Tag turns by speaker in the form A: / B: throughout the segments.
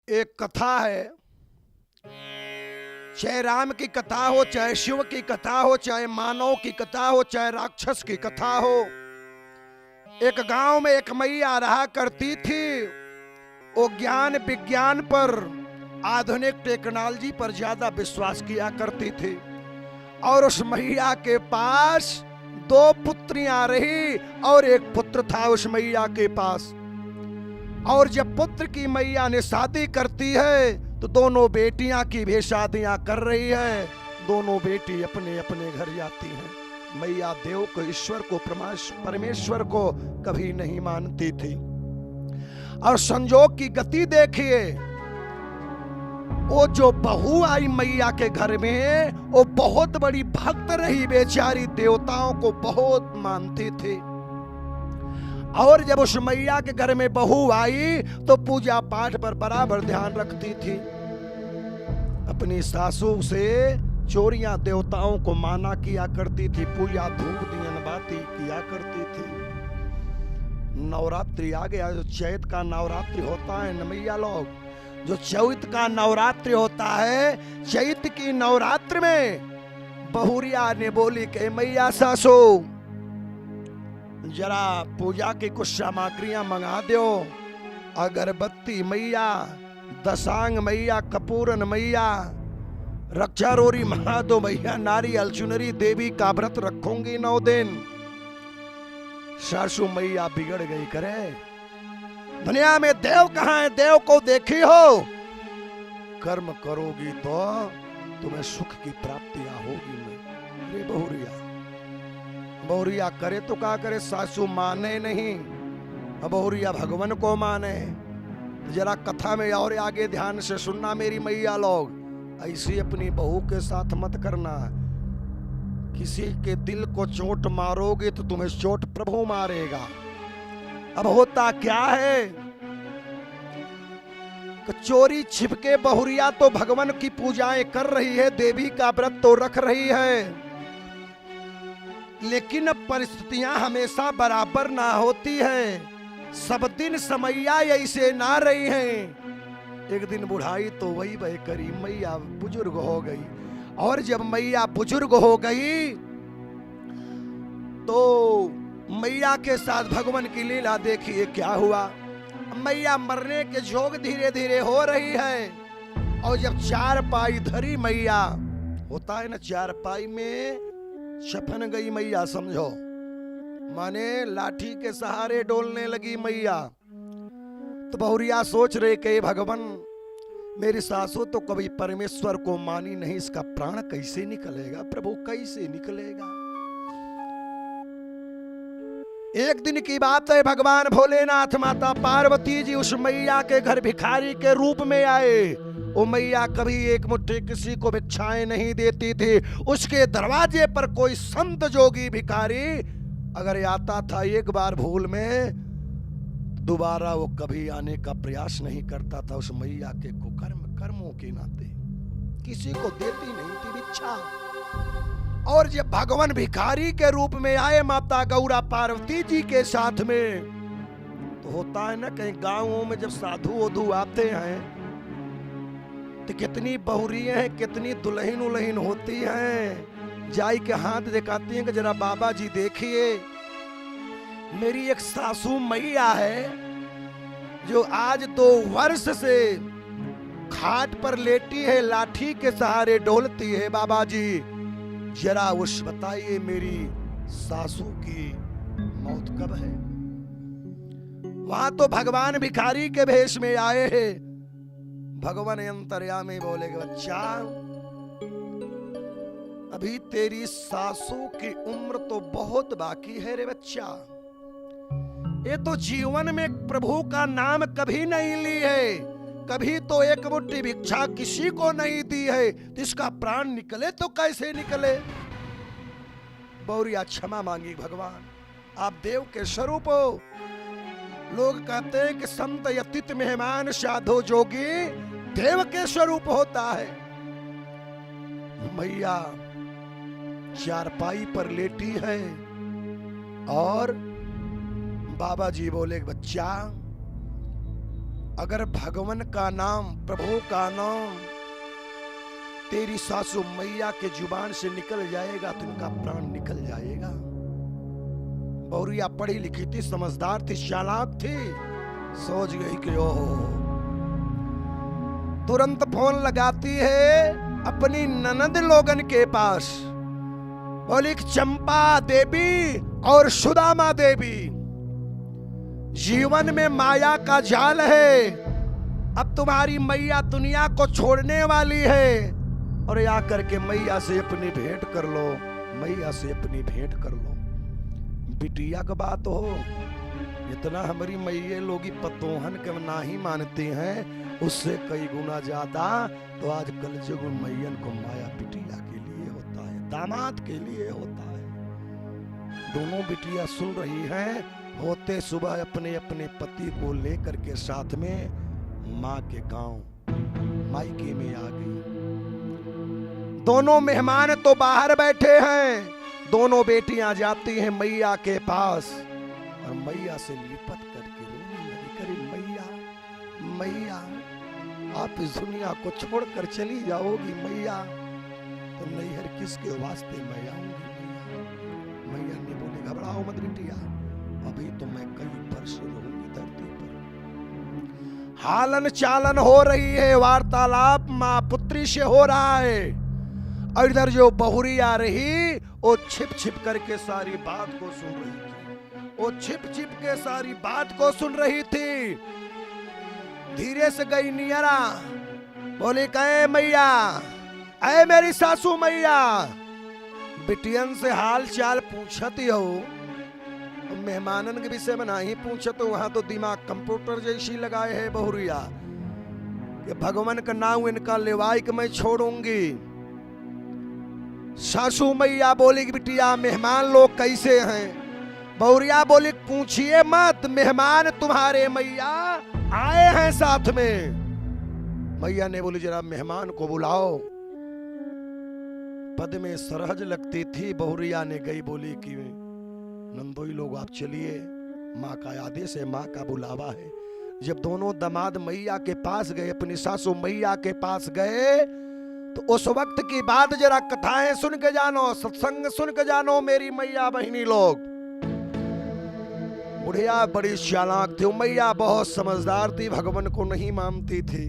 A: एक कथा है, चाहे राम की कथा हो, चाहे शिव की कथा हो, चाहे मानव की कथा हो, चाहे राक्षस की कथा हो। एक गांव में एक मैया रहा करती थी। वो ज्ञान विज्ञान पर, आधुनिक टेक्नोलॉजी पर ज्यादा विश्वास किया करती थी। और उस मैया के पास दो पुत्रियां रही और एक पुत्र था उस मैया के पास। और जब पुत्र की मैया ने शादी करती है तो दोनों बेटियां की भी शादियां कर रही है। दोनों बेटी अपने अपने घर जाती हैं। मैया देव को, ईश्वर को, परमेश्वर को कभी नहीं मानती थी। और संजोग की गति देखिए, वो जो बहू आई मैया के घर में, वो बहुत बड़ी भक्त रही, बेचारी देवताओं को बहुत मानती थी। और जब उस मैया के घर में बहू आई तो पूजा पाठ पर बराबर ध्यान रखती थी। अपनी सासू से चोरियां देवताओं को माना किया करती थी, पूजा धूप दियन बाती किया करती थी। नवरात्रि आ गया, जो चैत का नवरात्रि होता है न मैया लोग, जो चैत का नवरात्रि होता है, चैत की नवरात्रि में बहुरिया ने बोली कि मैया सासू जरा पूजा की कुछ सामग्रियां मंगा दो। अगरबत्ती मैया, दसांग मैया, कपूरन मैया, रक्षारोरी मंगा दो मैया, नारियल चुनरी, देवी का व्रत रखूंगी 9 दिन। सासू मैया बिगड़ गई, करे दुनिया में देव कहां है? देव को देखी हो? कर्म करोगी तो तुम्हें सुख की प्राप्तियां होगी। अरे बहुरिया, बहुरिया करे तो क्या करे, सासू माने नहीं। बहुरिया भगवान को माने। जरा कथा में और आगे ध्यान से सुनना मेरी मैया लोग। ऐसी अपनी बहू के साथ मत करना। किसी के दिल को चोट मारोगे तो तुम्हें चोट प्रभु मारेगा। अब होता क्या है, चोरी छिपके बहुरिया तो भगवान की पूजाएं कर रही है, देवी का व्रत तो रख रही है, लेकिन परिस्थितियां हमेशा बराबर ना होती है। सब दिन समैया ऐसे ना रही हैं। एक दिन बुढ़ाई तो वही वह करी, मैया बुजुर्ग हो गई। और जब मैया बुजुर्ग हो गई तो मैया के साथ भगवान की लीला देखिए क्या हुआ। मैया मरने के जोग धीरे धीरे हो रही है। और जब चारपाई धरी मैया, होता है ना चारपाई में छपन गई मैया, समझो, माने लाठी के सहारे डोलने लगी मैया। तो बहुरिया सोच रहे कि भगवान मेरी सासू तो कभी परमेश्वर को मानी नहीं, इसका प्राण कैसे निकलेगा प्रभु, कैसे निकलेगा। एक दिन की बात है, भगवान भोलेनाथ माता पार्वती जी उस मैया के घर भिखारी के रूप में आए। वो मैया कभी एक मुट्ठी किसी को भिक्षाएं नहीं देती थी। उसके दरवाजे पर कोई संत जोगी भिखारी अगर आता था एक बार भूल में, दोबारा वो कभी आने का प्रयास नहीं करता था। उस मैया के कर्मों के नाते किसी को देती नहीं थी भिक्षा। और जब भगवान भिखारी के रूप में आए माता गौरा पार्वती जी के साथ में, तो होता है ना कहीं गांवों में जब साधु वधु आते हैं तो कितनी बहुरियां हैं, कितनी दुल्हन उल्हन होती हैं, जाई के हाथ दिखाती हैं कि जरा बाबा जी देखिए मेरी एक सासू मैया है जो आज 2 वर्ष से खाट पर लेटी है, लाठी के सहारे डोलती है। बाबा जी जरा उस बताइए मेरी सासू की मौत कब है। वहां तो भगवान भिखारी के भेष में आए हैं। भगवान अंतर्यामी बोले बच्चा, अभी तेरी सासू की उम्र तो बहुत बाकी है रे बच्चा। ये तो जीवन में प्रभु का नाम कभी नहीं ली है, कभी तो एक मुट्ठी भिक्षा किसी को नहीं दी है, तो इसका प्राण निकले तो कैसे निकले। बहुरिया क्षमा मांगी, भगवान आप देव के स्वरूप हो। लोग कहते हैं कि संत यतित मेहमान साधु जोगी देव के स्वरूप होता है। मैया चारपाई पर लेटी है और बाबा जी बोले बच्चा अगर भगवान का नाम, प्रभु का नाम तेरी सासू मैया के जुबान से निकल जाएगा तो उनका प्राण निकल जाएगा। बहुरिया पढ़ी लिखी थी, समझदार थी, चालाक थी, सोच गई कि ओहो। तुरंत फोन लगाती है अपनी ननद लोगन के पास, बोली चंपा देवी और सुदामा देवी, जीवन में माया का जाल है, अब तुम्हारी मैया दुनिया को छोड़ने वाली है, और या करके मैया से अपनी भेंट कर लो, मैया से अपनी भेंट कर लो। बिटिया का बात हो, इतना हमारी मैये लोगी पतोहन के ना ही मानते हैं, उससे कई गुना ज्यादा तो आजकल जो मैयन को माया बिटिया के लिए होता है, दामाद के लिए होता है। दोनों बिटिया सुन रही हैं, होते सुबह अपने अपने पति को लेकर के साथ में माँ के गांव मायके में आ गई। दोनों मेहमान तो बाहर बैठे हैं, दोनों बेटियां जाती हैं मैया के पास और मैया से लिपट करके रोने लगी, करे मैया, मैया आप इस दुनिया को छोड़कर चली जाओगी मैया, तो नैहर किसके वास्ते मैं आऊंगी मैया। मैया ने बोले घबराओ मत बिटिया, अभी तो मैं कई वर्ष रहूंगी धरती पर। हालन चालन हो रही है, वार्तालाप माँ पुत्री से हो रहा है, और इधर जो बहुरिया रही वो छिप छिप करके सारी बात को सुन रही थी, वो छिप छिप के सारी बात को सुन रही थी। धीरे से गई नियरा, बोली कहे मैया, अरे मेरी सासू मैया, बिटियन से हाल चाल पूछती हो, मेहमानन के विषय में नहीं पूछत, वहां तो दिमाग कंप्यूटर जैसी लगाए है बहुरिया कि भगवान का नाम इनका लेवाई कि मैं छोड़ूंगी। सासू मैया बोली कि बिटिया मेहमान लोग कैसे हैं? बहुरिया बोली पूछिए मत, मेहमान तुम्हारे मैया आए हैं साथ में। मैया ने बोली जरा मेहमान को बुलाओ। पद में सरहज लगती थी, बहुरिया ने गई, बोली कि नंदोई लोग आप चलिए, माँ का आदेश है, माँ का बुलावा है। जब दोनों दामाद मैया के पास गए, अपनी सासू मैया के पास गए, तो उस वक्त की बात जरा कथाएं सुन के जानो, सत्संग सुन के जानो मेरी मैया बहिनी लोग। बुढ़िया बड़ी चालाक थी, मैया बहुत समझदार थी, भगवान को नहीं मानती थी।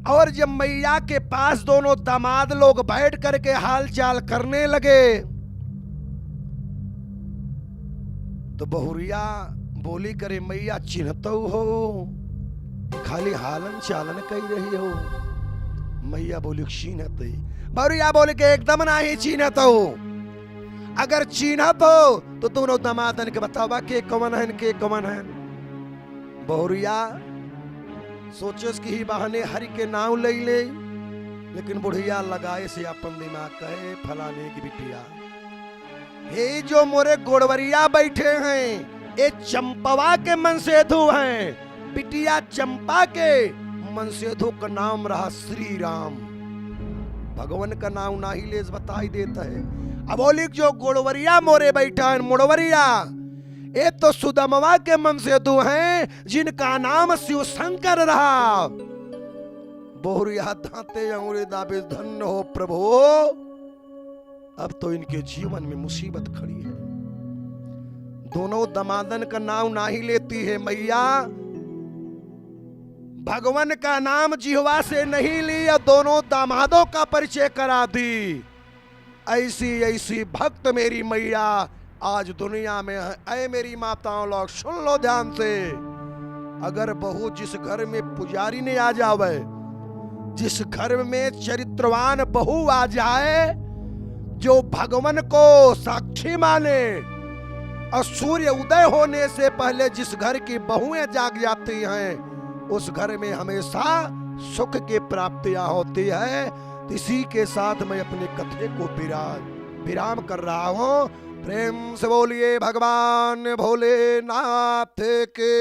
A: और जब मैया के पास दोनों दामाद लोग बैठ करके हाल चाल करने लगे, तो बहुरिया बोली करे मैया चिन्हतो हो, खाली हालन चालन कही रही हो? मैया बोली चिन्हत। बहुरिया बोली के एकदम नहीं चिन्हत हो, अगर चिन्हत हो तो दोनों दामादन के बतावा के कौन है के कौन है। बहुरिया सोचे कि ही बहाने हरि के नाम ले ले, लेकिन बुढ़िया लगाए से अपन दिमाग कहे फलाने की बिटिया, ये जो मोरे गोड़वरिया बैठे हैं ये चंपवा के मनसेधु हैं, बिटिया चंपा के मनसेधु का नाम रहा श्री राम। भगवान का नाम ना ही ले बताई देता है। अब बोली जो गोड़वरिया मोरे बैठा है मुड़वरिया, ये तो सुदामवा के मनसेधु हैं जिनका नाम शिव शंकर रहा। बहुरिया दांते अंगुली दाबे धन्य हो प्रभु, अब तो इनके जीवन में मुसीबत खड़ी है। दोनों दामादन का नाम ना ही लेती है मैया, भगवान का नाम जिह्वा से नहीं लिया, दोनों दामादों का परिचय करा दी। ऐसी ऐसी भक्त मेरी मैया आज दुनिया में है। ऐ मेरी माताओं लोग सुन लो ध्यान से, अगर बहू जिस घर में पुजारी ने आ जावे, जिस घर में चरित्रवान बहू आ जाए, जो भगवान को साक्षी माने, और सूर्य उदय होने से पहले जिस घर की बहुएं जाग जाती हैं, उस घर में हमेशा सुख की प्राप्तियां होती है। इसी के साथ मैं अपने कथे को विराम कर रहा हूं। प्रेम से बोलिए भगवान भोलेनाथ के।